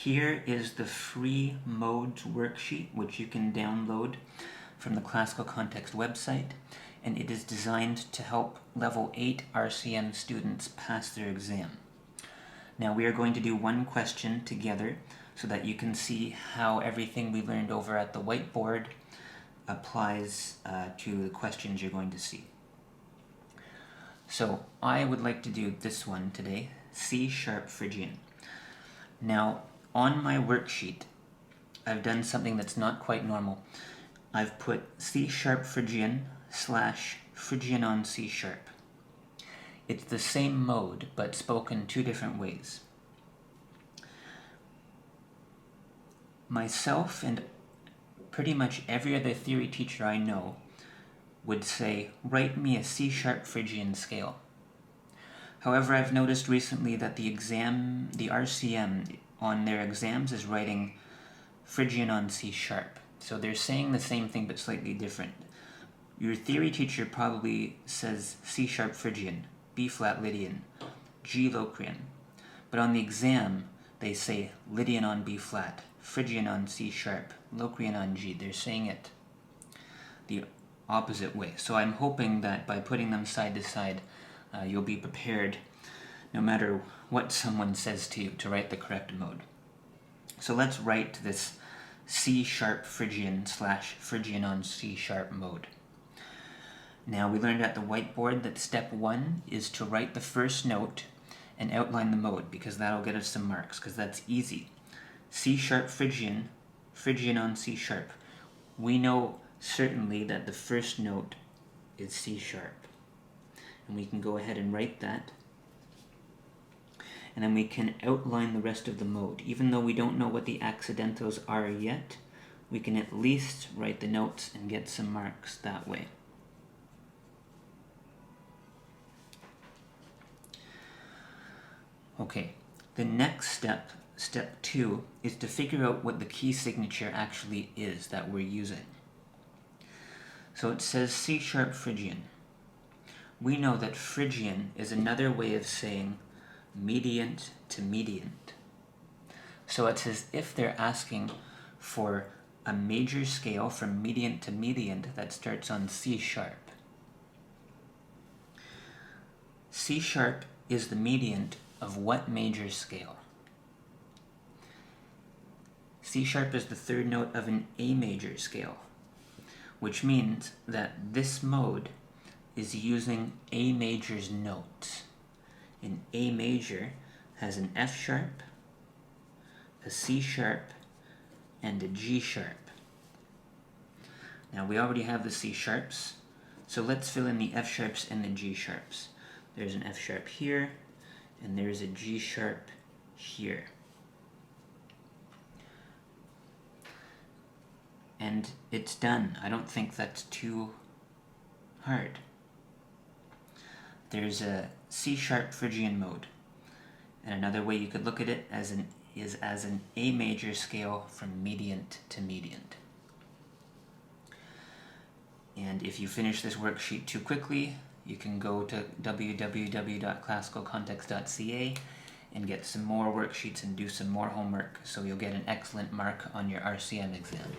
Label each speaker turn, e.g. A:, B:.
A: Here is the free modes worksheet, which you can download from the Classical Context website, and it is designed to help Level 8 RCM students pass their exam. Now we are going to do one question together so that you can see how everything we learned over at the whiteboard applies to the questions you're going to see. So I would like to do this one today, C# Phrygian. Now on my worksheet I've done something that's not quite normal. I've put C# Phrygian / Phrygian on C#. It's the same mode but spoken two different ways. Myself and pretty much every other theory teacher I know would say, write me a C# Phrygian scale. However, I've noticed recently that the RCM on their exams is writing Phrygian on C#. So they're saying the same thing but slightly different. Your theory teacher probably says C# Phrygian, B flat Lydian, G Locrian. But on the exam, they say Lydian on B flat, Phrygian on C#, Locrian on G. They're saying it the opposite way. So I'm hoping that by putting them side to side, you'll be prepared, no matter what someone says to you, to write the correct mode. So let's write this C# Phrygian / Phrygian on C# mode. Now we learned at the whiteboard that step 1 is to write the first note and outline the mode, because that'll get us some marks, because that's easy. C# Phrygian, Phrygian on C#. We know certainly that the first note is C#. And we can go ahead and write that. And then we can outline the rest of the mode. Even though we don't know what the accidentals are yet, we can at least write the notes and get some marks that way. Okay, the next step, step 2, is to figure out what the key signature actually is that we're using. So it says C# Phrygian. We know that Phrygian is another way of saying mediant to mediant. So it's as if they're asking for a major scale from mediant to mediant that starts on C#. C# is the mediant of what major scale? C# is the third note of an A major scale, which means that this mode is using A major's notes. An A major has an F#, a C#, and a G#. Now we already have the C#, so let's fill in the F# and the G#. There's an F# here, and there's a G# here. And it's done. I don't think that's too hard. There's a C# Phrygian mode. And another way you could look at it is as an A major scale from mediant to mediant. And if you finish this worksheet too quickly, you can go to www.classicalcontext.ca and get some more worksheets and do some more homework, so you'll get an excellent mark on your RCM exam.